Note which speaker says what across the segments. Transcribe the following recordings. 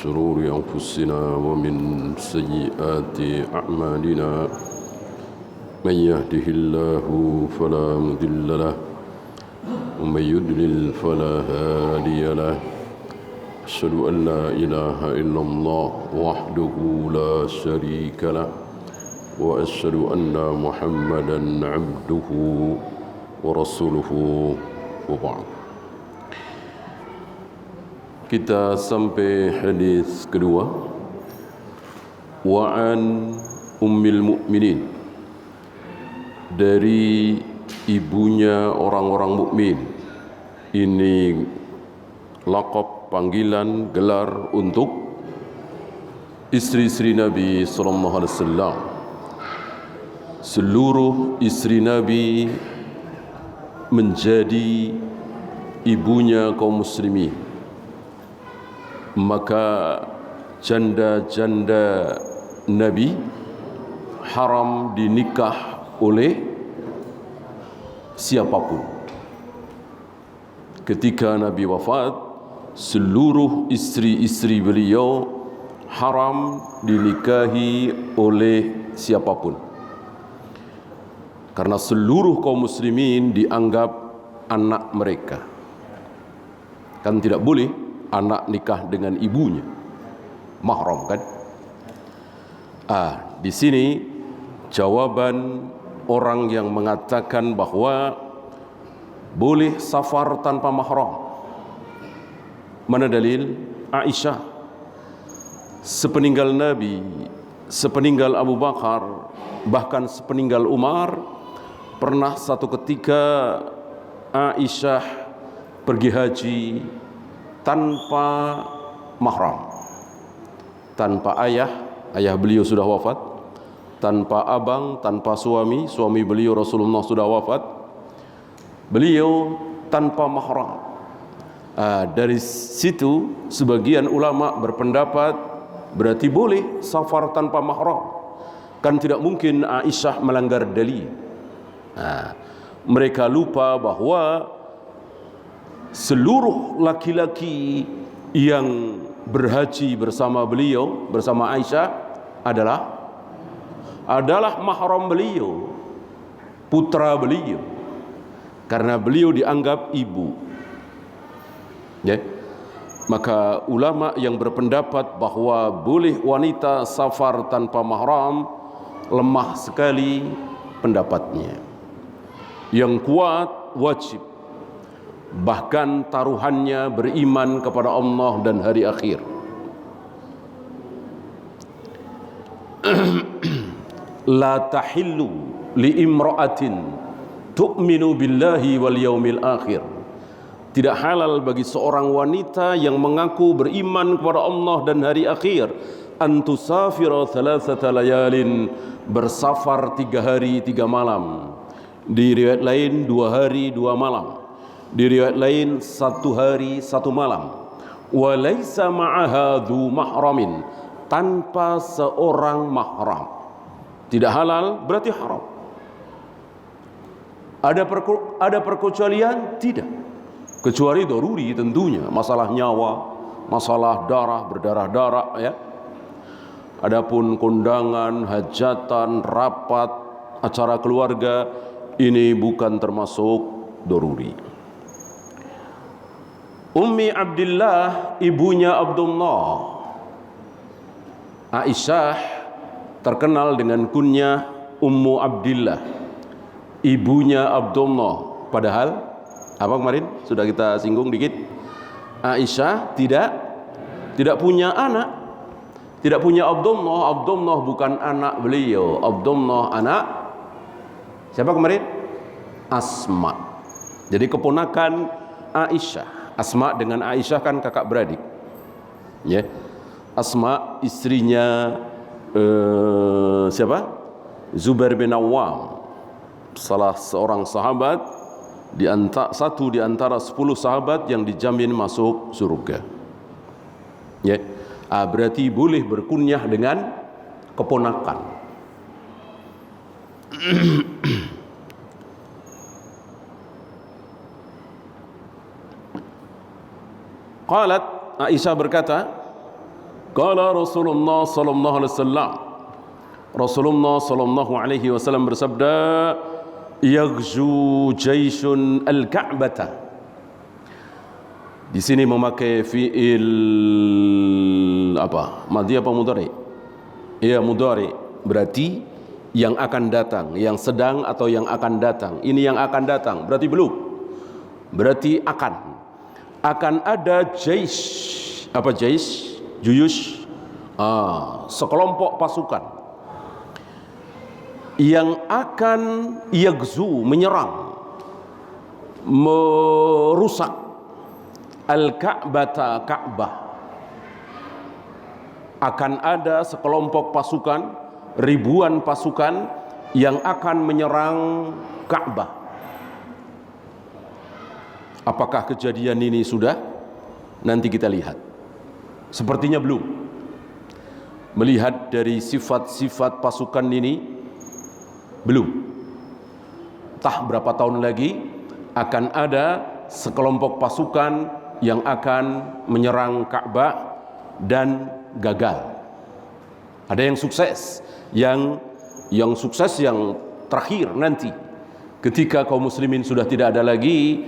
Speaker 1: شرور أنفسنا ومن سيئات أعمالنا من يهده الله فلا مضل له ومن يضلل فلا هادي له أشهد أن لا إله إلا الله وحده لا شريك له وأشهد أن محمدا عبده ورسوله وبعد. Kita sampai hadis kedua, wa'an ummil mu'minin, dari ibunya orang-orang mukmin. Ini laqab, panggilan, gelar untuk istri-istri Nabi sallallahu alaihi wasallam. Seluruh istri Nabi menjadi ibunya kaum muslimin. Maka janda-janda Nabi haram dinikah oleh siapapun. Ketika Nabi wafat, seluruh istri-istri beliau haram dinikahi oleh siapapun, karena seluruh kaum muslimin dianggap anak mereka. Kan tidak boleh anak nikah dengan ibunya, mahram kan? Di sini jawaban orang yang mengatakan bahwa boleh safar tanpa mahram. Mana dalil? Aisyah sepeninggal Nabi, sepeninggal Abu Bakar, bahkan sepeninggal Umar, pernah satu ketika Aisyah pergi haji tanpa mahram, tanpa ayah beliau sudah wafat, tanpa abang, tanpa suami beliau Rasulullah sudah wafat, beliau tanpa mahram. Dari situ sebagian ulama berpendapat berarti boleh safar tanpa mahram. Kan tidak mungkin Aisyah melanggar dalil. Mereka lupa bahwa seluruh laki-laki yang berhaji bersama beliau, bersama Aisyah adalah mahram beliau, putra beliau, karena beliau dianggap ibu. Ya. Maka ulama yang berpendapat bahwa boleh wanita safar tanpa mahram lemah sekali pendapatnya. Yang kuat wajib, bahkan taruhannya beriman kepada Allah dan hari akhir. La tahillu li imra'atin tu'minu billahi wal yaumil akhir. Tidak halal bagi seorang wanita yang mengaku beriman kepada Allah dan hari akhir antusafira thalathata layalin, bersafar 3 hari 3 malam. Di riwayat lain 2 hari 2 malam. Di riwayat lain 1 hari 1 malam. Wa laisa ma'aha dzu mahramin, tanpa seorang mahram. Tidak halal berarti haram. Ada perkecualian? Tidak. Kecuali daruri tentunya, masalah nyawa, masalah darah, berdarah-darah ya. Adapun kondangan, hajatan, rapat, acara keluarga, ini bukan termasuk daruri. Ummi Abdillah, ibunya Abdullah. Aisyah terkenal dengan kunyah Ummu Abdillah, ibunya Abdullah. Padahal apa kemarin sudah kita singgung dikit, Aisyah tidak punya anak, tidak punya Abdullah. Abdullah bukan anak beliau. Abdullah anak siapa kemarin? Asma. Jadi keponakan Aisyah. Asma dengan Aisyah kan kakak beradik. Ya. Asma istrinya siapa? Zubair bin Awwam, salah seorang sahabat, satu di antara 10 sahabat yang dijamin masuk surga. Ya. Berarti boleh berkunyah dengan keponakan. Qalat, Aisyah berkata, Qala Rasulullah sallallahu alaihi wasallam, Rasulullah sallallahu alaihi wasallam bersabda, yaghzu jaisun al-Ka'bata. Di sini memakai fiil apa? Madhi apa mudhari? Ya, mudhari. Berarti yang akan datang, yang sedang atau yang akan datang. Ini yang akan datang, berarti belum. Berarti akan ada jais. Apa jais? Juyush. Sekelompok pasukan yang akan yaghzu, menyerang, merusak al-Ka'bata, Ka'bah. Akan ada sekelompok pasukan, ribuan pasukan yang akan menyerang Ka'bah. Apakah kejadian ini sudah? Nanti kita lihat. Sepertinya belum. Melihat dari sifat-sifat pasukan ini, belum. Entah berapa tahun lagi akan ada sekelompok pasukan yang akan menyerang Ka'bah dan gagal. Ada yang sukses, yang sukses yang terakhir nanti ketika kaum muslimin sudah tidak ada lagi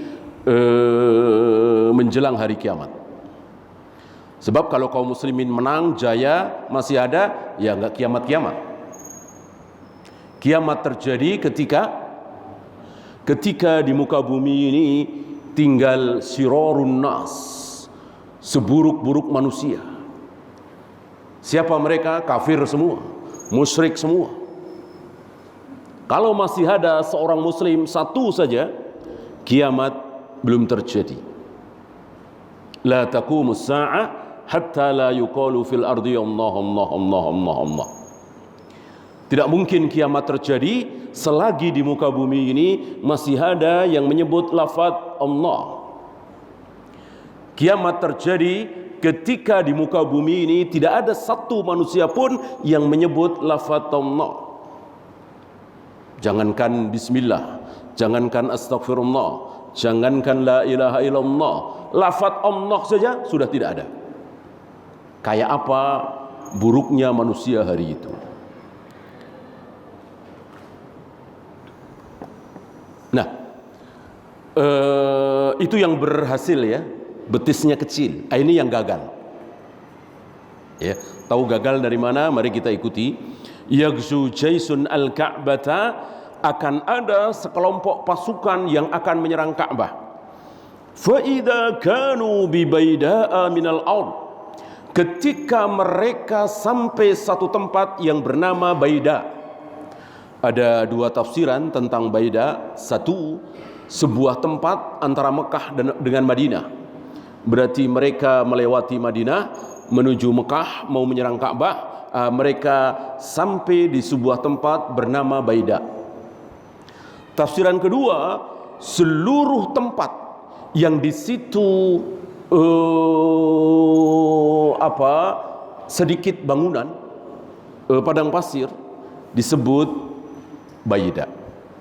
Speaker 1: menjelang hari kiamat. Sebab kalau kaum muslimin menang, jaya, masih ada, ya enggak kiamat-kiamat. Kiamat terjadi ketika di muka bumi ini tinggal sirarun nas, seburuk-buruk manusia. Siapa mereka? Kafir semua, musyrik semua. Kalau masih ada seorang muslim satu saja, kiamat belum terjadi. La taqumus sa'ah hatta la yuqalu fil ardi Allah Allah Allah Allah Allah. Tidak mungkin kiamat terjadi selagi di muka bumi ini masih ada yang menyebut lafaz Allah. Kiamat terjadi ketika di muka bumi ini tidak ada satu manusia pun yang menyebut lafaz Allah. Jangankan bismillah, jangankan astagfirullah, jangankan la ilaha illallah, lafaz Allah saja sudah tidak ada. Kayak apa buruknya manusia hari itu. Nah, itu yang berhasil ya, betisnya kecil. Ini yang gagal. Ya, tahu gagal dari mana? Mari kita ikuti. Yaghzu jaisun al-Ka'bata, akan ada sekelompok pasukan yang akan menyerang Ka'bah. Fa idza kanu bi baida'a minal ard, ketika mereka sampai satu tempat yang bernama Baida. Ada dua tafsiran tentang Baida. Satu, sebuah tempat antara Mekah dengan Madinah. Berarti mereka melewati Madinah menuju Mekah mau menyerang Ka'bah. Mereka sampai di sebuah tempat bernama Baida. Tafsiran kedua, seluruh tempat yang di situ sedikit bangunan padang pasir disebut Baida.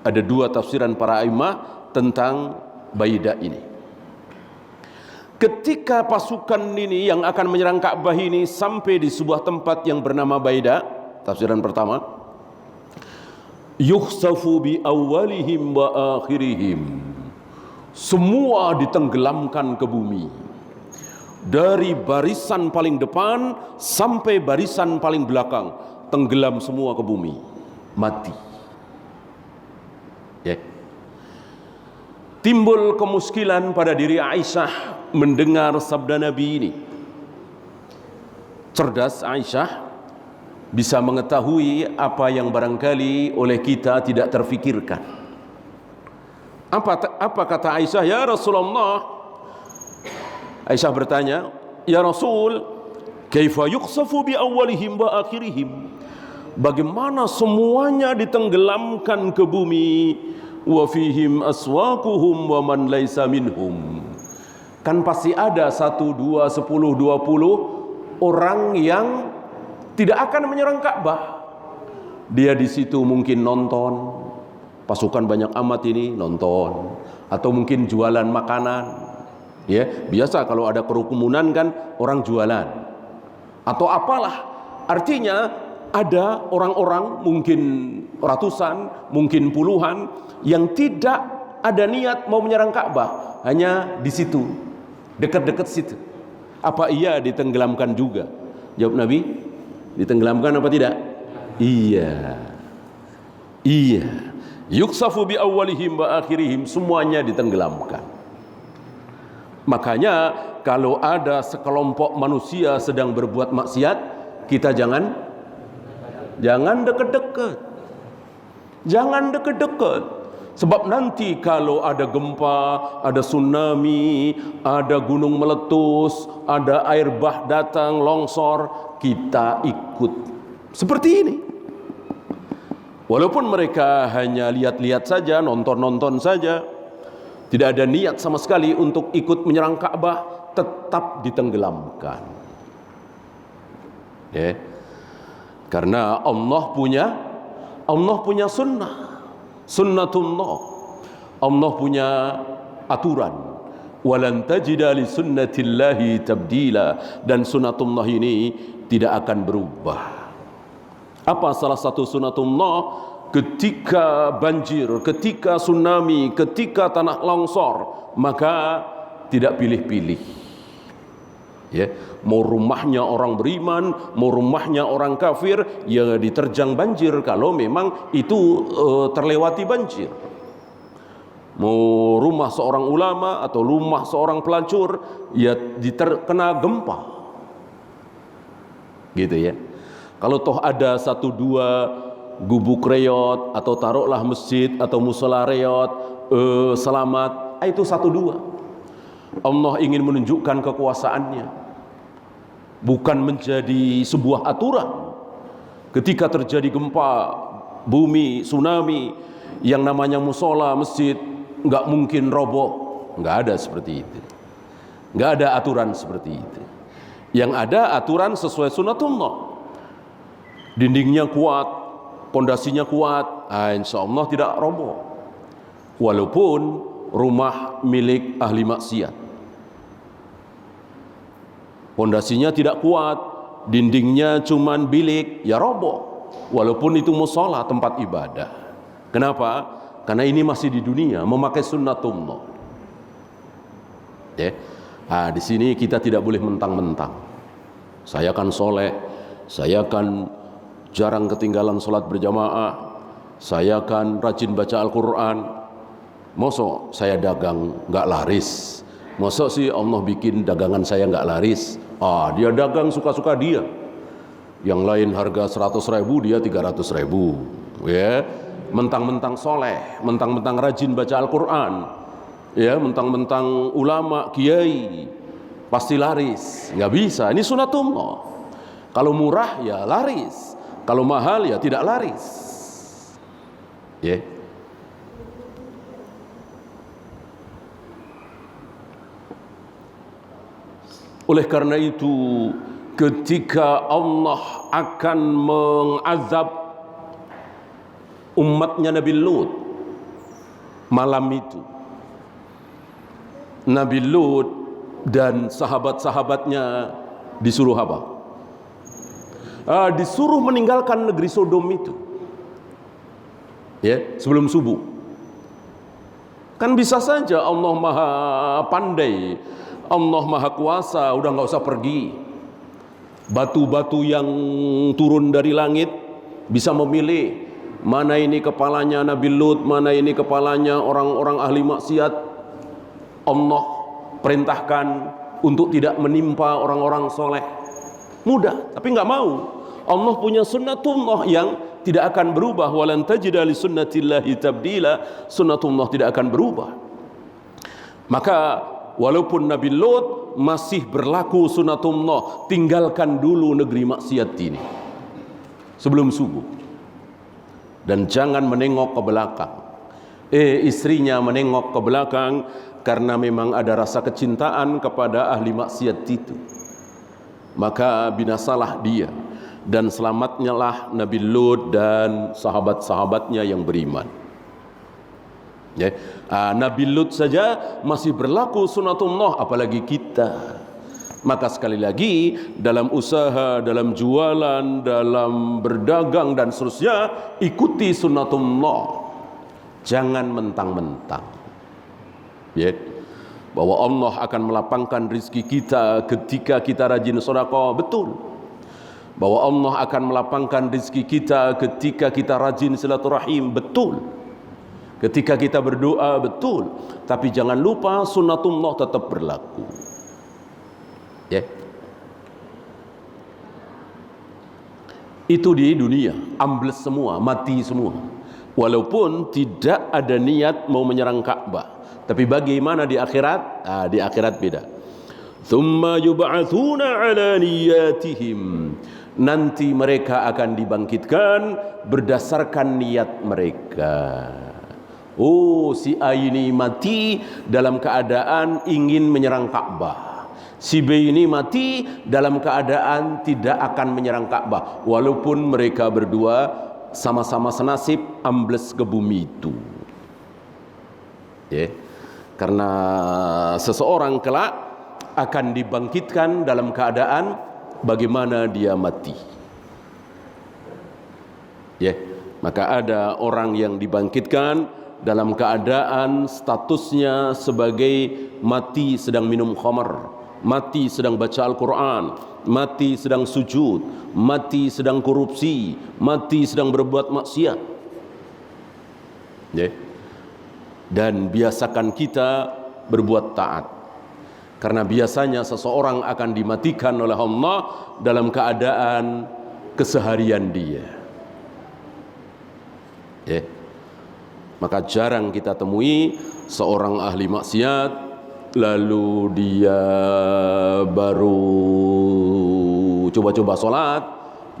Speaker 1: Ada dua tafsiran para imam tentang Baida ini. Ketika pasukan ini yang akan menyerang Ka'bah ini sampai di sebuah tempat yang bernama Baida, tafsiran pertama, yukhsafu bi awwalihim wa akhirihim, semua ditenggelamkan ke bumi. Dari barisan paling depan sampai barisan paling belakang, tenggelam semua ke bumi, mati. Ya. Timbul kemuskilan pada diri Aisyah mendengar sabda Nabi ini. Cerdas Aisyah, bisa mengetahui apa yang barangkali oleh kita tidak terfikirkan. Apa kata Aisyah? Ya Rasulullah, Aisyah bertanya, ya Rasul, kaifa yukhsafu bi awwalihim wa akhirihim, bagaimana semuanya ditenggelamkan ke bumi, wa fihim aswaquhum wa man laisa minhum, kan pasti ada 1, 2, 10, 20 orang yang tidak akan menyerang Ka'bah. Dia di situ mungkin nonton, pasukan banyak amat ini nonton, atau mungkin jualan makanan. Ya, biasa kalau ada kerumunan kan orang jualan. atau apalah. Artinya ada orang-orang, mungkin ratusan, mungkin puluhan, yang tidak ada niat mau menyerang Ka'bah, hanya di situ, dekat-dekat situ. Apa iya ditenggelamkan juga? Jawab Nabi, ditenggelamkan apa tidak? Iya. Iya. Yuksafu bi awwalihim wa akhirihim, semuanya ditenggelamkan. Makanya kalau ada sekelompok manusia sedang berbuat maksiat, kita jangan dekat-dekat. Jangan dekat-dekat. Sebab nanti kalau ada gempa, ada tsunami, ada gunung meletus, ada air bah datang, longsor, kita ikut. Seperti ini. Walaupun mereka hanya lihat-lihat saja, nonton-nonton saja, tidak ada niat sama sekali untuk ikut menyerang Ka'bah, tetap ditenggelamkan. Ya. Karena Allah punya sunnatullah. Allah punya aturan. Walan tajida li sunnatillahi tabdila, dan sunnatullah ini tidak akan berubah. Apa salah satu sunnatullah? Ketika banjir, ketika tsunami, ketika tanah longsor, maka tidak pilih-pilih. Ya, mau rumahnya orang beriman, mau rumahnya orang kafir, ya diterjang banjir kalau memang itu terlewati banjir. Mau rumah seorang ulama atau rumah seorang pelacur, ya terkena gempa. Gitu ya. Kalau toh ada satu dua gubuk reot, atau taruhlah masjid atau musola reot selamat, itu satu dua. Allah ingin menunjukkan kekuasaannya, bukan menjadi sebuah aturan. Ketika terjadi gempa bumi, tsunami, yang namanya musola, masjid nggak mungkin roboh, nggak ada seperti itu. Nggak ada aturan seperti itu. Yang ada aturan sesuai sunnatullah. Dindingnya kuat, pondasinya kuat, insya Allah tidak roboh. Walaupun rumah milik ahli maksiat, pondasinya tidak kuat, dindingnya cuman bilik, ya roboh. Walaupun itu musola, tempat ibadah. Kenapa? Karena ini masih di dunia, memakai sunnatullah. Ya. Di sini kita tidak boleh mentang-mentang. Saya kan soleh, saya kan jarang ketinggalan sholat berjamaah, saya kan rajin baca Al-Quran. Mosok saya dagang nggak laris? Mosok sih Allah bikin dagangan saya nggak laris? Dia dagang suka-suka dia. Yang lain harga 100.000, dia 300.000. Ya, mentang-mentang soleh, mentang-mentang rajin baca Al-Quran, ya, mentang-mentang ulama, kiai, pasti laris. Nggak bisa. Ini sunatullah. Kalau murah ya laris, kalau mahal ya tidak laris. Ya. Oleh karena itu, ketika Allah akan mengazab umatnya Nabi Lut malam itu, Nabi Lut dan sahabat-sahabatnya disuruh apa? Disuruh meninggalkan negeri Sodom itu, ya, sebelum subuh. Kan bisa saja Allah maha pandai, Allah maha kuasa, udah nggak usah pergi. Batu-batu yang turun dari langit bisa memilih mana ini kepalanya Nabi Lut, mana ini kepalanya orang-orang ahli maksiat. Allah perintahkan untuk tidak menimpa orang-orang soleh. Mudah, tapi nggak mau. Allah punya sunnatullah yang tidak akan berubah. Walan tajida li sunnatillahi tabdila. Sunnatullah tidak akan berubah. Maka walaupun Nabi Lut masih berlaku sunnatullah, tinggalkan dulu negeri maksiat ini sebelum subuh. Dan jangan menengok ke belakang. Istrinya menengok ke belakang karena memang ada rasa kecintaan kepada ahli maksiat itu. Maka binasalah dia, dan selamatnyalah Nabi Lut dan sahabat-sahabatnya yang beriman. Ya. Nabi Lut saja masih berlaku sunnatullah, apalagi kita. Maka sekali lagi, dalam usaha, dalam jualan, dalam berdagang dan seterusnya, ikuti sunnatullah. Jangan mentang-mentang. Ya. Bahwa Allah akan melapangkan rizki kita ketika kita rajin sedekah, betul. Bahwa Allah akan melapangkan rizki kita ketika kita rajin silaturahim, betul. Ketika kita berdoa, betul. Tapi jangan lupa sunnatullah tetap berlaku. Ya. Itu di dunia, ambles semua, mati semua. Walaupun tidak ada niat mau menyerang Ka'bah. Tapi bagaimana di akhirat? Di akhirat beda. Thumma yub'atsuna 'ala niyatihim. Nanti mereka akan dibangkitkan berdasarkan niat mereka. Oh, si A ini mati dalam keadaan ingin menyerang Ka'bah. Si B ini mati dalam keadaan tidak akan menyerang Ka'bah, walaupun mereka berdua sama-sama senasib ambles ke bumi itu. Ya. Karena seseorang kelak akan dibangkitkan dalam keadaan bagaimana dia mati. Ya. Maka ada orang yang dibangkitkan dalam keadaan statusnya sebagai mati sedang minum khamar, mati sedang baca Al-Quran, mati sedang sujud, mati sedang korupsi, mati sedang berbuat maksiat. Ya. Dan biasakan kita berbuat taat. Karena biasanya seseorang akan dimatikan oleh Allah dalam keadaan keseharian dia. Ya. Maka jarang kita temui seorang ahli maksiat lalu dia baru coba-coba sholat,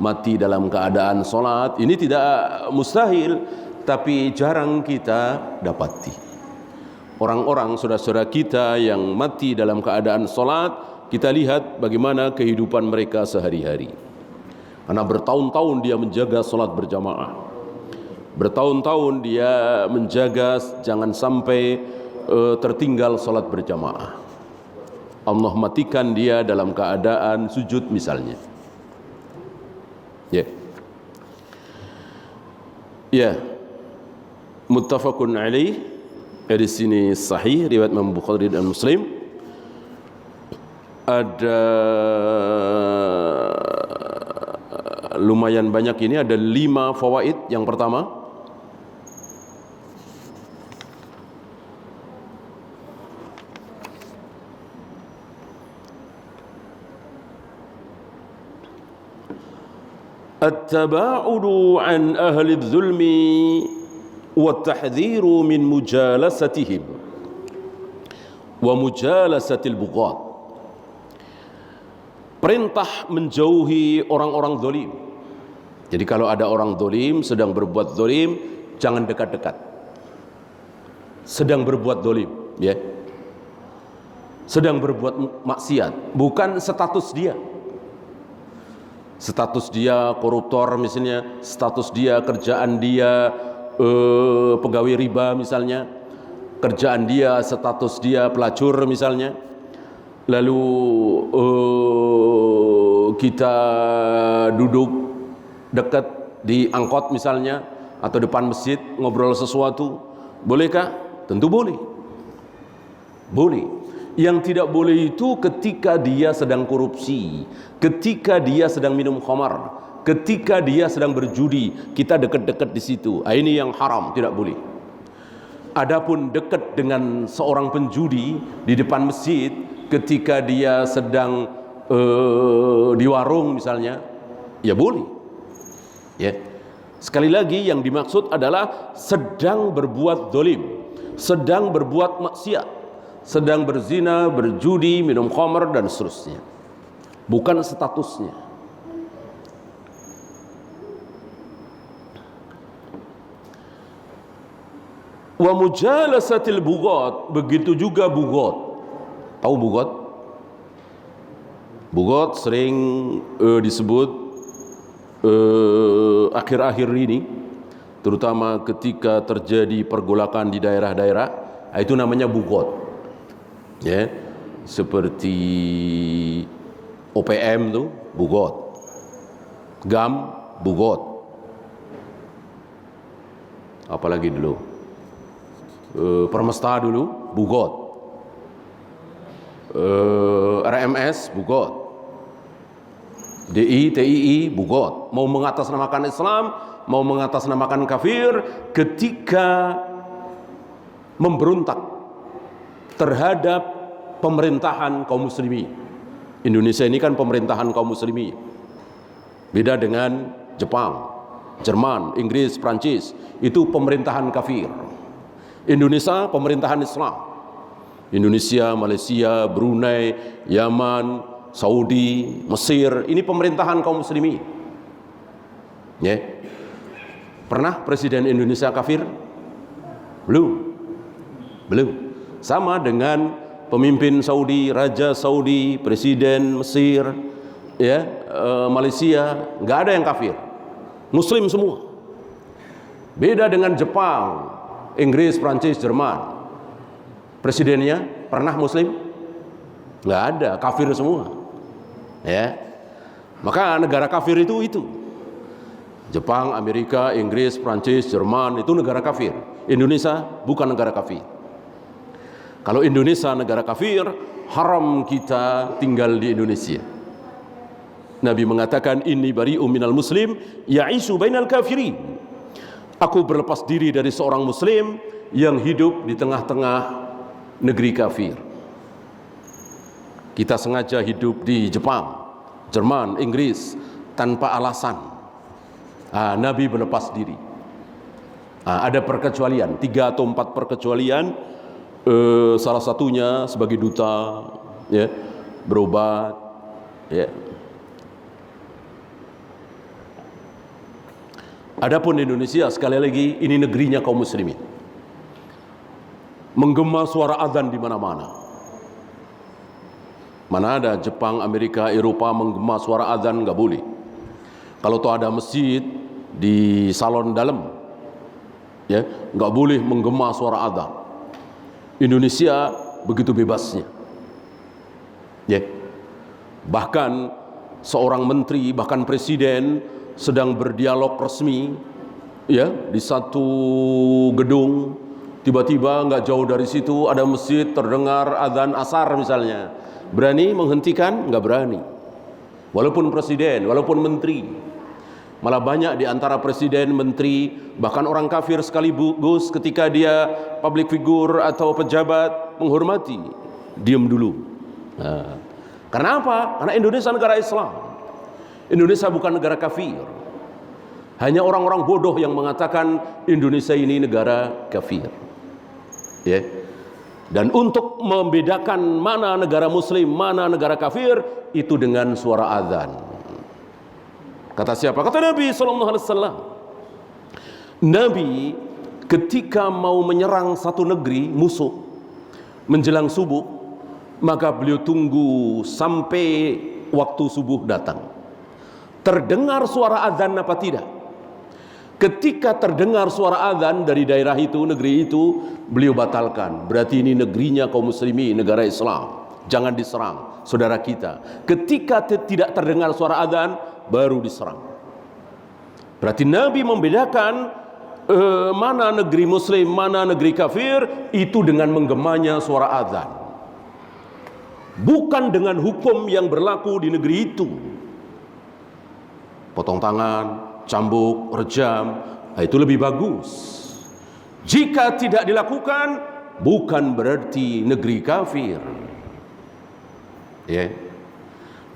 Speaker 1: mati dalam keadaan sholat. Ini tidak mustahil, tapi jarang kita dapati. Orang-orang saudara-saudara kita yang mati dalam keadaan sholat, kita lihat bagaimana kehidupan mereka sehari-hari. Karena bertahun-tahun dia menjaga sholat berjamaah, bertahun-tahun dia menjaga jangan sampai tertinggal salat berjamaah. Allah matikan dia dalam keadaan sujud misalnya. Ya. Ya. Muttafaqun alaih. Di sini sahih riwayat Imam Bukhari dan Muslim. Ada lumayan banyak ini, ada 5 fawaid. Yang pertama, at-taba'udu an ahli adh-dhulmi wa at-tahdhiru min mujalasatihim wa mujalasatil bughat. Perintah menjauhi orang-orang zalim. Jadi kalau ada orang zalim sedang berbuat zalim, jangan dekat-dekat. Sedang berbuat zalim, ya. Sedang berbuat maksiat, bukan status dia. Status dia koruptor misalnya, status dia kerjaan dia pegawai riba misalnya, kerjaan dia status dia pelacur misalnya. Lalu kita duduk dekat di angkot misalnya atau depan masjid ngobrol sesuatu, bolehkah? Tentu boleh. Boleh. Yang tidak boleh itu ketika dia sedang korupsi, ketika dia sedang minum khamar, ketika dia sedang berjudi, kita dekat-dekat di situ. Ini yang haram, tidak boleh. Adapun dekat dengan seorang penjudi di depan masjid ketika dia sedang di warung misalnya, ya boleh. Ya. Sekali lagi yang dimaksud adalah sedang berbuat zalim, sedang berbuat maksiat, sedang berzina, berjudi, minum khamar dan seterusnya. Bukan statusnya. Wa mujalasatil bughat, begitu juga bughat. Tahu bughat? Bughat sering disebut akhir-akhir ini, terutama ketika terjadi pergolakan di daerah-daerah, itu namanya bughat. Ya, seperti OPM tuh bugot, GAM bugot, apalagi dulu Permesta dulu bugot, RMS bugot, DI, TII bugot, mau mengatasnamakan Islam, mau mengatasnamakan kafir ketika memberontak terhadap pemerintahan kaum muslimin. Indonesia ini kan pemerintahan kaum muslimin. Beda dengan Jepang, Jerman, Inggris, Prancis, itu pemerintahan kafir. Indonesia pemerintahan Islam. Indonesia, Malaysia, Brunei, Yaman, Saudi, Mesir, ini pemerintahan kaum muslimin. Ya. Pernah presiden Indonesia kafir? Belum. Sama dengan pemimpin Saudi, raja Saudi, presiden Mesir, ya, Malaysia, nggak ada yang kafir. Muslim semua. Beda dengan Jepang, Inggris, Prancis, Jerman. Presidennya pernah muslim? Nggak ada, kafir semua. Ya. Maka negara kafir itu. Jepang, Amerika, Inggris, Prancis, Jerman itu negara kafir. Indonesia bukan negara kafir. Kalau Indonesia negara kafir, haram kita tinggal di Indonesia. Nabi mengatakan, inni bari'u minal muslim ya'isu bainal kafirin. Aku berlepas diri dari seorang muslim yang hidup di tengah-tengah negeri kafir. Kita sengaja hidup di Jepang, Jerman, Inggris tanpa alasan. Nabi berlepas diri. Ada perkecualian, 3 atau 4 perkecualian. Salah satunya sebagai duta, ya, berobat, ya. Adapun Indonesia, sekali lagi, ini negerinya kaum muslimin. Menggema suara azan di mana-mana. Mana ada Jepang, Amerika, Eropa menggema suara azan, nggak boleh. Kalau tuh ada masjid di salon dalam, ya, nggak boleh menggema suara azan. Indonesia begitu bebasnya. Ya. Bahkan seorang menteri, bahkan presiden sedang berdialog resmi, ya, di satu gedung, tiba-tiba nggak jauh dari situ ada masjid, terdengar azan asar misalnya. Berani menghentikan? Nggak berani. Walaupun presiden, walaupun menteri. Malah banyak di antara presiden, menteri, bahkan orang kafir sekaligus ketika dia public figure atau pejabat menghormati, diam dulu. Karena apa? Karena Indonesia negara Islam. Indonesia bukan negara kafir. Hanya orang-orang bodoh yang mengatakan Indonesia ini negara kafir. Ya. Dan untuk membedakan mana negara muslim, mana negara kafir, itu dengan suara azan. Kata siapa? Kata Nabi SAW. Nabi ketika mau menyerang satu negeri musuh menjelang subuh, maka beliau tunggu sampai waktu subuh datang. Terdengar suara azan apa tidak? Ketika terdengar suara azan dari daerah itu, negeri itu, beliau batalkan. Berarti ini negerinya kaum muslimin, negara Islam. Jangan diserang, saudara kita. Ketika tidak terdengar suara azan, baru diserang. Berarti Nabi membedakan mana negeri muslim, mana negeri kafir, itu dengan menggemanya suara azan. Bukan dengan hukum yang berlaku di negeri itu. Potong tangan, cambuk, rejam, itu lebih bagus. Jika tidak dilakukan, bukan berarti negeri kafir. Ya.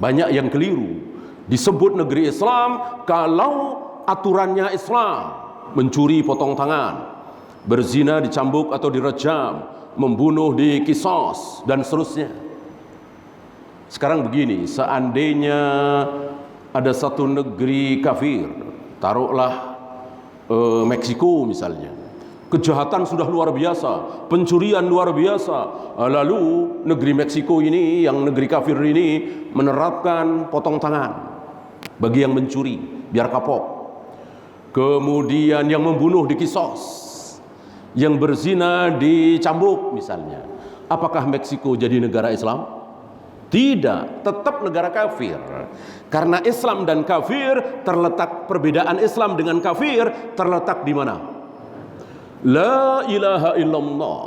Speaker 1: Banyak yang keliru. Disebut negeri Islam kalau aturannya Islam. Mencuri potong tangan, berzina dicambuk atau direjam, membunuh dikisos, dan seterusnya. Sekarang begini, seandainya ada satu negeri kafir, taruhlah Meksiko misalnya, kejahatan sudah luar biasa, pencurian luar biasa, lalu negeri Meksiko ini, yang negeri kafir ini, menerapkan potong tangan bagi yang mencuri, biar kapok. Kemudian yang membunuh dikisos, yang berzina dicambuk misalnya. Apakah Meksiko jadi negara Islam? Tidak, tetap negara kafir. Karena Islam dan kafir terletak, perbedaan Islam dengan kafir terletak di mana? La ilaha illallah.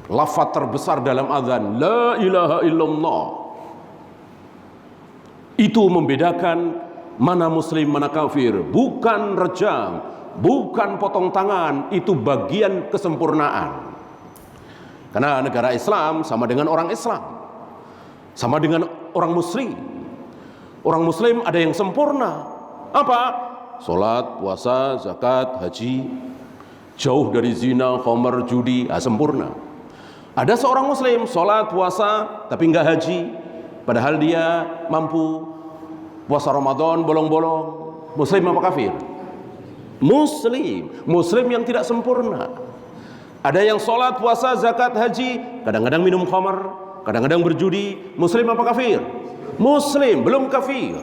Speaker 1: Lafaz terbesar dalam azan, la ilaha illallah. Itu membedakan mana muslim, mana kafir. Bukan rejang, bukan potong tangan, itu bagian kesempurnaan. Karena negara Islam sama dengan orang Islam, sama dengan orang muslim. Orang muslim ada yang sempurna. Apa? Salat, puasa, zakat, haji, jauh dari zina, khamar, judi, sempurna. Ada seorang muslim salat, puasa tapi enggak haji, padahal dia mampu puasa Ramadan bolong-bolong. Muslim apa kafir? Muslim. Muslim yang tidak sempurna. Ada yang sholat, puasa, zakat, haji, kadang-kadang minum khamar, kadang-kadang berjudi. Muslim apa kafir? Muslim, belum kafir.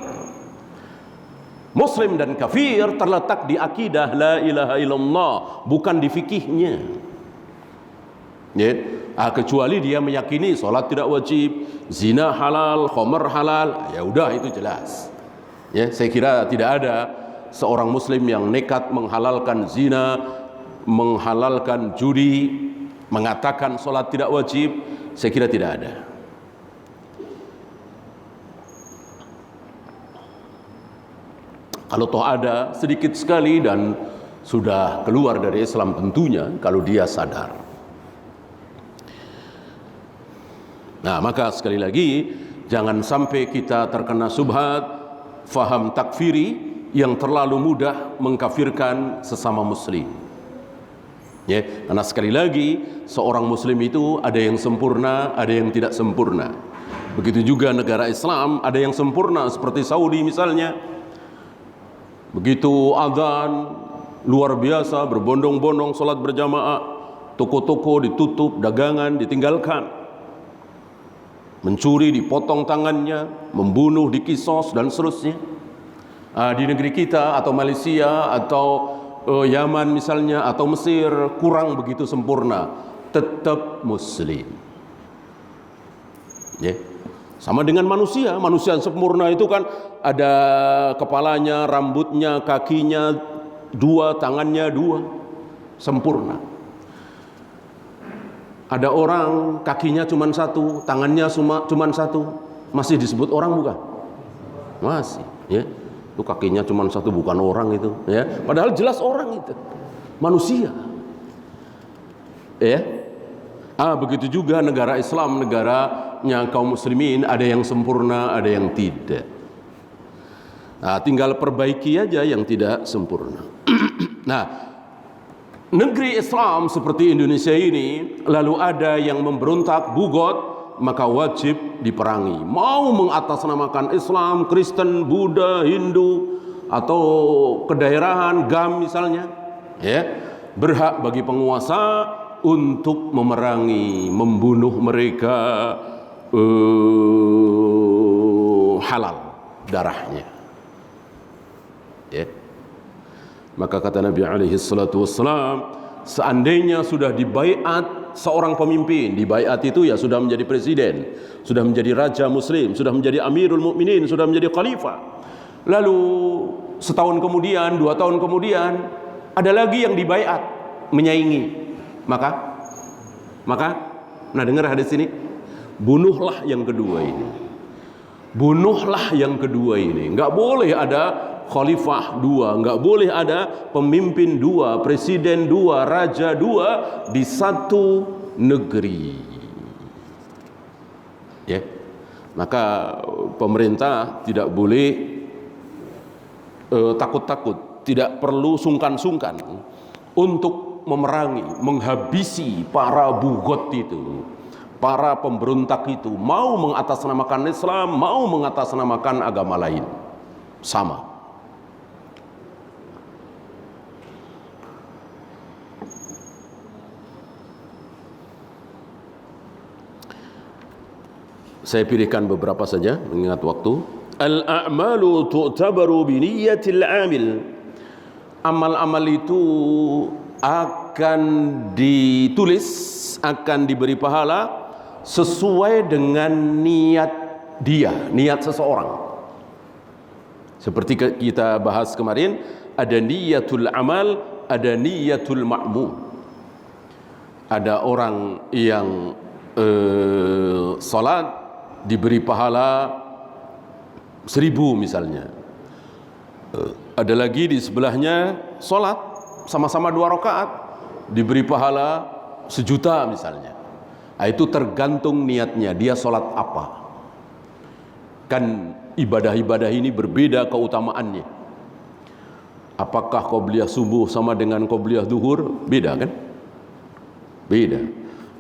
Speaker 1: Muslim dan kafir terletak di akidah la ilaha illallah, bukan di fikihnya. Ya, kecuali dia meyakini sholat tidak wajib, zina halal, khamar halal, ya udah itu jelas. Ya, saya kira tidak ada seorang muslim yang nekat menghalalkan zina, menghalalkan judi, mengatakan sholat tidak wajib. Saya kira tidak ada. Kalau toh ada, sedikit sekali dan sudah keluar dari Islam tentunya kalau dia sadar. Nah, maka sekali lagi jangan sampai kita terkena subhat faham takfiri yang terlalu mudah mengkafirkan sesama muslim. Ya, karena sekali lagi seorang muslim itu ada yang sempurna, ada yang tidak sempurna. Begitu juga negara Islam ada yang sempurna seperti Saudi misalnya. Begitu azan luar biasa, berbondong-bondong salat berjamaah, toko-toko ditutup, dagangan ditinggalkan. Mencuri dipotong tangannya, membunuh dikisos dan seterusnya. Di negeri kita atau Malaysia atau Yaman misalnya atau Mesir kurang begitu sempurna, tetap muslim. Ya. Sama dengan manusia, manusia yang sempurna itu kan ada kepalanya, rambutnya, kakinya dua, tangannya dua, sempurna. Ada orang kakinya cuma satu, tangannya cuma satu, masih disebut orang bukan? Masih, ya. Itu kakinya cuma satu, bukan orang itu, ya. Padahal jelas orang itu, manusia. Ya. Begitu juga negara Islam, negaranya kaum muslimin, ada yang sempurna, ada yang tidak. Tinggal perbaiki aja yang tidak sempurna. Nah, negeri Islam seperti Indonesia ini lalu ada yang memberontak, bugot, maka wajib diperangi. Mau mengatasnamakan Islam, Kristen, Buddha, Hindu atau kedaerahan GAM misalnya, ya, berhak bagi penguasa untuk memerangi, membunuh mereka, halal darahnya. Ya. Maka kata Nabi alaihi salatu wassalam, seandainya sudah dibaiat seorang pemimpin, dibaiat itu ya sudah menjadi presiden, sudah menjadi raja muslim, sudah menjadi amirul mukminin, sudah menjadi khalifah. Lalu setahun kemudian, 2 tahun kemudian ada lagi yang dibaiat menyaingi. Maka nah dengar hadis ini, bunuhlah yang kedua ini. Bunuhlah yang kedua ini. Enggak boleh ada khalifah dua, enggak boleh ada pemimpin dua, presiden dua, raja dua di satu negeri. Ya. Maka pemerintah tidak boleh takut-takut, tidak perlu sungkan-sungkan untuk memerangi, menghabisi para bugot itu, para pemberontak itu, mau mengatasnamakan Islam, mau mengatasnamakan agama lain, sama. Saya pilihkan beberapa saja mengingat waktu. Al-a'malu tu'tabaru bi niyyatil 'amil. Amal-amal itu akan ditulis, akan diberi pahala sesuai dengan niat dia, niat seseorang. Seperti kita bahas kemarin, ada niyatul amal, ada niyatul ma'mum. Ada orang yang salat diberi pahala 1000 misalnya. Ada lagi di sebelahnya salat sama-sama 2 rakaat diberi pahala 1.000.000 misalnya. Itu tergantung niatnya, dia salat apa. Kan ibadah-ibadah ini berbeda keutamaannya. Apakah qobliyah subuh sama dengan qobliyah duhur? Beda kan? Beda.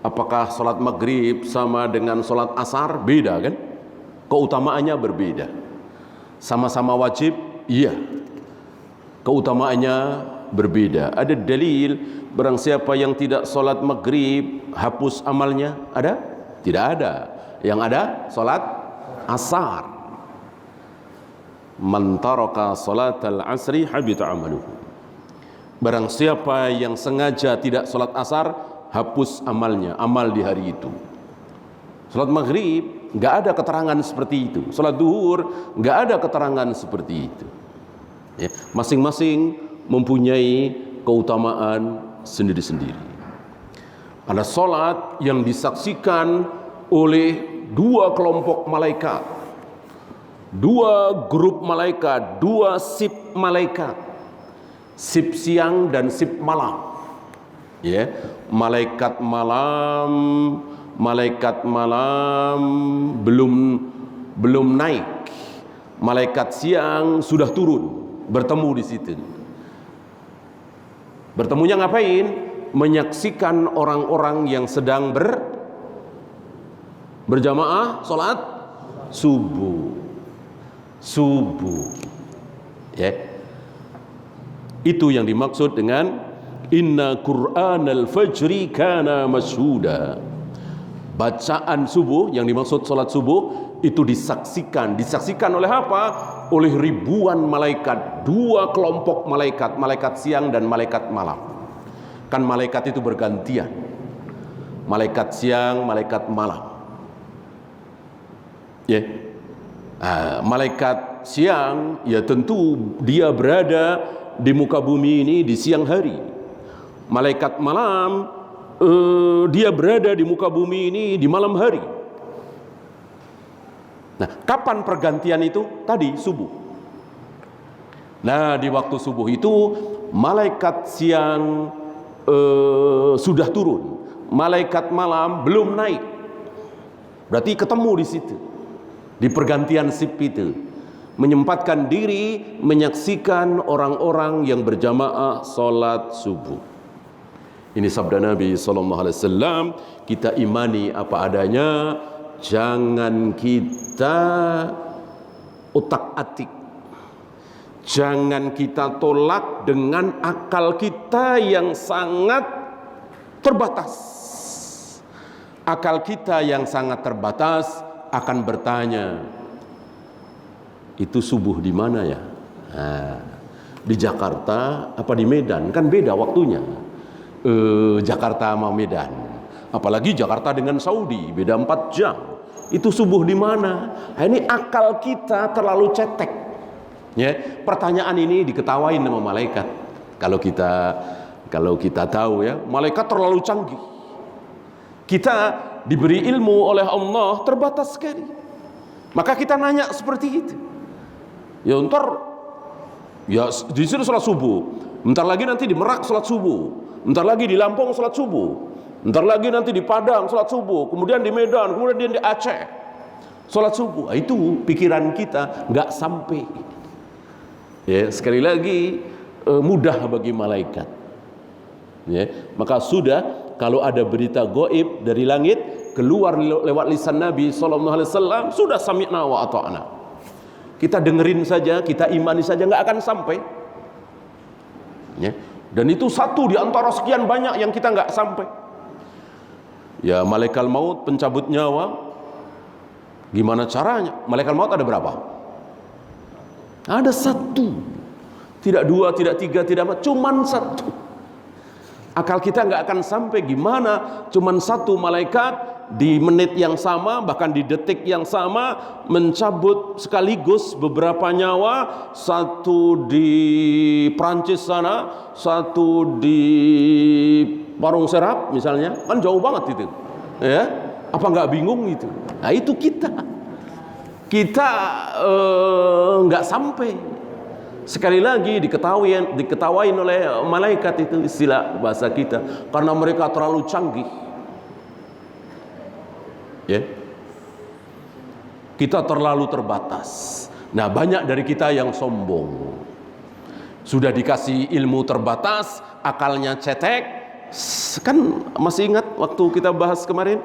Speaker 1: Apakah salat maghrib sama dengan salat asar? Beda kan? Keutamaannya berbeda. Sama-sama wajib? Iya. Keutamaannya berbeda. Ada dalil barang siapa yang tidak salat maghrib hapus amalnya? Ada? Tidak ada. Yang ada salat asar. Man taraka salatal asri habita amaluhu. Barang siapa yang sengaja tidak salat asar, hapus amalnya, amal di hari itu. Salat maghrib enggak ada keterangan seperti itu. Salat duhur enggak ada keterangan seperti itu. Ya, masing-masing mempunyai keutamaan sendiri-sendiri. Ada salat yang disaksikan oleh 2 kelompok malaikat, 2 grup malaikat, 2 sip malaikat, sip siang dan sip malam. Ya, malaikat malam belum naik, malaikat siang sudah turun, bertemu di situ. Bertemunya ngapain? Menyaksikan orang-orang yang sedang berjamaah salat subuh. Ya. Itu yang dimaksud dengan inna Qur'anal fajri kana mashhuda. Bacaan subuh yang dimaksud salat subuh itu disaksikan oleh apa? Oleh ribuan malaikat, 2 kelompok malaikat, malaikat siang dan malaikat malam. Kan malaikat itu bergantian, malaikat siang, malaikat malam. Ya, malaikat siang ya tentu dia berada di muka bumi ini di siang hari. Malaikat malam dia berada di muka bumi ini di malam hari. Nah, kapan pergantian itu? Tadi subuh. Nah, di waktu subuh itu malaikat siang sudah turun, malaikat malam belum naik. Berarti ketemu di situ, di pergantian sip itu, menyempatkan diri menyaksikan orang-orang yang berjamaah salat subuh. Ini sabda Nabi SAW. Kita imani apa adanya, jangan kita otak-atik, jangan kita tolak dengan akal kita yang sangat terbatas. Akal kita yang sangat terbatas akan bertanya, itu subuh di mana ya? Nah, di Jakarta apa di Medan? Kan beda waktunya. Jakarta sama Medan. Apalagi Jakarta dengan Saudi, beda 4 jam. Itu subuh di mana? Nah, ini akal kita terlalu cetek. Ya, pertanyaan ini diketawain sama malaikat. Kalau kita tahu ya, malaikat terlalu canggih. Kita diberi ilmu oleh Allah terbatas sekali. Maka kita nanya seperti itu. Ya di sini salat subuh. Bentar lagi nanti di Merak salat subuh. Bentar lagi di Lampung salat subuh. Bentar lagi nanti di Padang salat subuh. Kemudian di Medan, kemudian di Aceh salat subuh. Itu pikiran kita nggak sampai. Ya, sekali lagi mudah bagi malaikat. Ya, maka sudah kalau ada berita gaib dari langit keluar lewat lisan Nabi SAW, sudah sami'na wa ata'na. Kita dengerin saja, kita imani saja, nggak akan sampai. Ya, dan itu satu di antara sekian banyak yang kita nggak sampai. Ya, malaikat maut pencabut nyawa, gimana caranya? Malaikat maut ada berapa? Ada 1, tidak 2, tidak 3, tidak 4, cuman 1. Akal kita nggak akan sampai gimana cuman 1 malaikat di menit yang sama, bahkan di detik yang sama, mencabut sekaligus beberapa nyawa, satu di Prancis sana, satu di Parung Serap misalnya, kan jauh banget itu, ya. Apa nggak bingung itu? Nah itu kita nggak sampai. Sekali lagi diketawain oleh malaikat, itu istilah bahasa kita, karena mereka terlalu canggih. Ya, kita terlalu terbatas. Nah, banyak dari kita yang sombong. Sudah dikasih ilmu terbatas, akalnya cetek. Kan masih ingat waktu kita bahas kemarin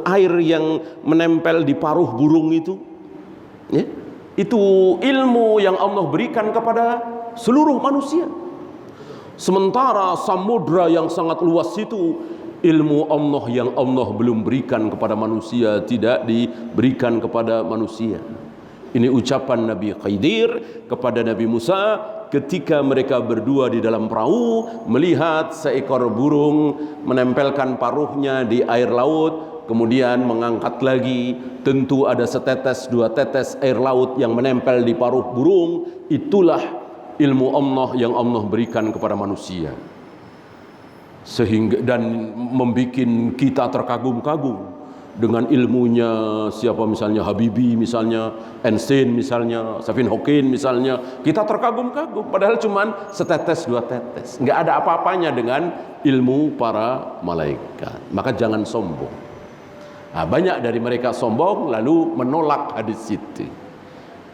Speaker 1: air yang menempel di paruh burung itu, ya? Itu ilmu yang Allah berikan kepada seluruh manusia. Sementara samudra yang sangat luas itu, ilmu Allah yang Allah belum berikan kepada manusia, tidak diberikan kepada manusia. Ini ucapan Nabi Khidir kepada Nabi Musa ketika mereka berdua di dalam perahu melihat seekor burung menempelkan paruhnya di air laut, kemudian mengangkat lagi, tentu ada setetes dua tetes air laut yang menempel di paruh burung. Itulah ilmu Allah yang Allah berikan kepada manusia, sehingga dan membuat kita terkagum-kagum dengan ilmunya siapa, misalnya Habibie, misalnya Einstein, misalnya Stephen Hawking, misalnya. Kita terkagum-kagum padahal cuman setetes dua tetes, nggak ada apa-apanya dengan ilmu para malaikat. Maka jangan sombong. Nah, banyak dari mereka sombong lalu menolak hadis itu.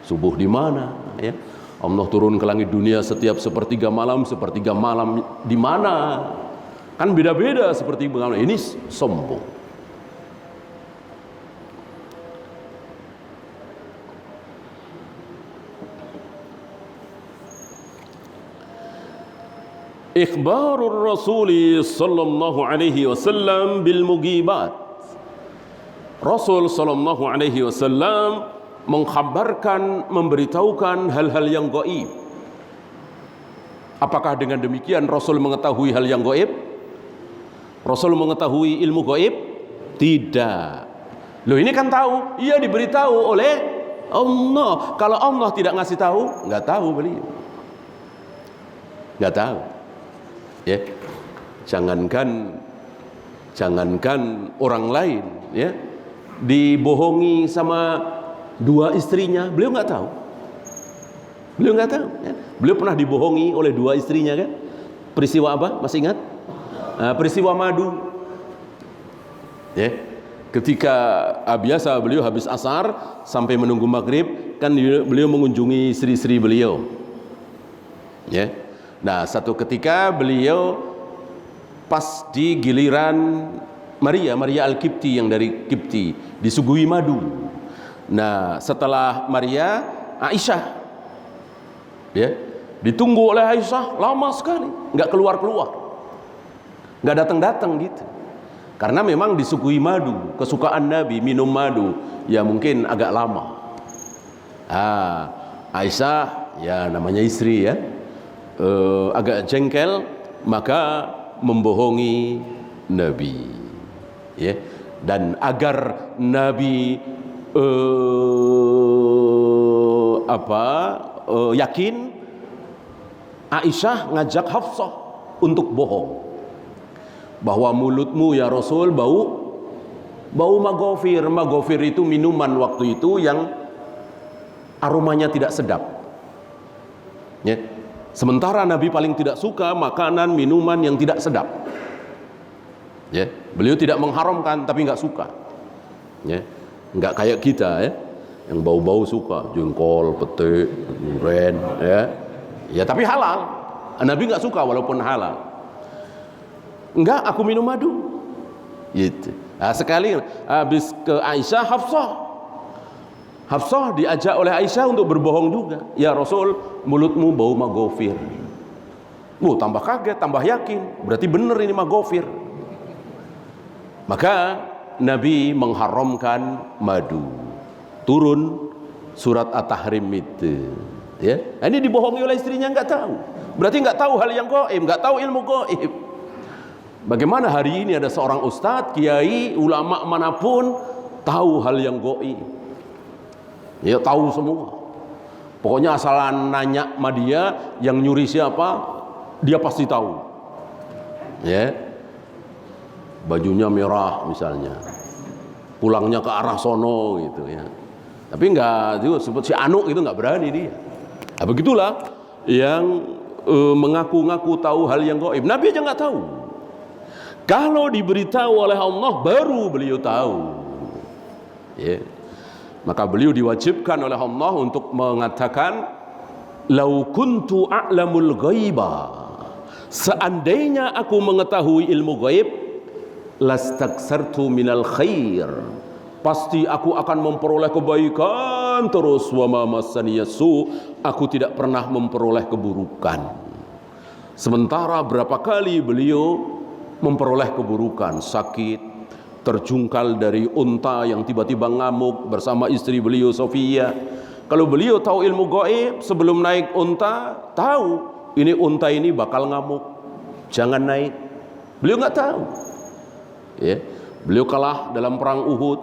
Speaker 1: Subuh di mana, ya? Allah turun ke langit dunia setiap sepertiga malam di mana? Kan beda-beda sepertiga malam. Ini sombong. Ikhbarur Rasuli sallallahu alaihi wasallam bil mugibat. Rasul sallallahu alaihi wasallam mengkhabarkan, memberitahukan hal-hal yang gaib. Apakah dengan demikian Rasul mengetahui hal yang gaib? Rasul mengetahui ilmu gaib? Tidak. Loh, ini kan tahu, ia diberitahu oleh Allah. Kalau Allah tidak ngasih tahu, nggak tahu beliau. Nggak tahu. Ya. Jangankan orang lain, ya. Dibohongi sama dua istrinya, beliau nggak tahu. Beliau nggak tahu, ya. Beliau pernah dibohongi oleh dua istrinya, kan? Peristiwa apa? Masih ingat? Peristiwa madu. Ya. Ketika biasa beliau habis asar sampai menunggu maghrib, kan beliau mengunjungi istri-istri beliau. Ya. Nah, satu ketika beliau pas di giliran Maria Al-Kipti yang dari Kipti disuguhi madu. Nah, setelah Maria, Aisyah, ya, ditunggu oleh Aisyah lama sekali, nggak keluar, nggak datang gitu. Karena memang disuguhi madu, kesukaan Nabi minum madu, ya mungkin agak lama. Aisyah, ya namanya istri, ya, agak jengkel, maka membohongi Nabi. Ya, dan agar Nabi yakin, Aisyah ngajak Hafsah untuk bohong bahwa mulutmu ya Rasul bau magofir. Magofir itu minuman waktu itu yang aromanya tidak sedap, ya. Sementara Nabi paling tidak suka makanan minuman yang tidak sedap. Ya, beliau tidak mengharamkan tapi nggak suka. Ya, nggak kayak kita, ya, yang bau-bau suka, jengkol, pete, durian, ya. Ya, tapi halal. Nabi nggak suka walaupun halal. Enggak, aku minum madu. Gitu. Nah, sekali habis ke Aisyah, Hafsah diajak oleh Aisyah untuk berbohong juga. Ya Rasul, mulutmu bau magofir. Tambah kaget, tambah yakin. Berarti benar ini magofir. Maka Nabi mengharamkan madu. Turun surat At-Tahrim itu. Ya, ini dibohongi oleh istrinya, nggak tahu. Berarti nggak tahu hal yang gaib, nggak tahu ilmu gaib. Bagaimana hari ini ada seorang ustadz, kiai, ulama manapun tahu hal yang gaib. Ya tahu semua. Pokoknya asal nanya sama dia yang nyuri siapa, dia pasti tahu. Ya. Bajunya merah misalnya. Pulangnya ke arah sono gitu ya. Tapi enggak juga sebut si Anu itu enggak berani dia. Nah, begitulah yang mengaku-ngaku tahu hal yang gaib. Nabi aja enggak tahu. Kalau diberitahu oleh Allah baru beliau tahu. Ya. Maka beliau diwajibkan oleh Allah untuk mengatakan, "Lau kuntu a'lamul ghaiba." Seandainya aku mengetahui ilmu gaib, lastaksartu minal khair. Pasti aku akan memperoleh kebaikan terus. Wa ma massani yasu, aku tidak pernah memperoleh keburukan. Sementara berapa kali beliau memperoleh keburukan, sakit, terjungkal dari unta yang tiba-tiba ngamuk bersama istri beliau Sofia. Kalau beliau tahu ilmu gaib sebelum naik unta, tahu ini unta ini bakal ngamuk, jangan naik. Beliau nggak tahu. Ya, beliau kalah dalam perang Uhud.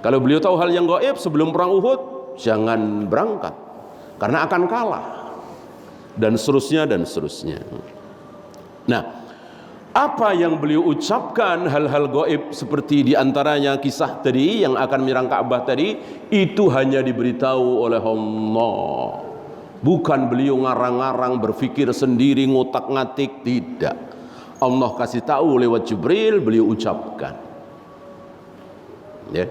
Speaker 1: Kalau beliau tahu hal yang gaib sebelum perang Uhud, jangan berangkat karena akan kalah. Dan seterusnya dan seterusnya. Nah, apa yang beliau ucapkan hal-hal gaib seperti diantaranya kisah tadi yang akan menyerang Ka'bah tadi, itu hanya diberitahu oleh Allah. Bukan beliau ngarang-ngarang, berpikir sendiri, ngotak-ngatik, tidak. Allah kasih tahu lewat Jibril, beliau ucapkan. Ya.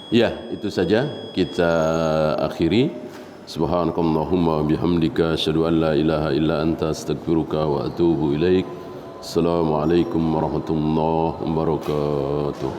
Speaker 1: Ya, itu saja kita akhiri. Subhanakallahumma bihamdika asyhadu an la ilaha illa anta astaghfiruka wa atubu ilaik. Assalamualaikum warahmatullahi wabarakatuh.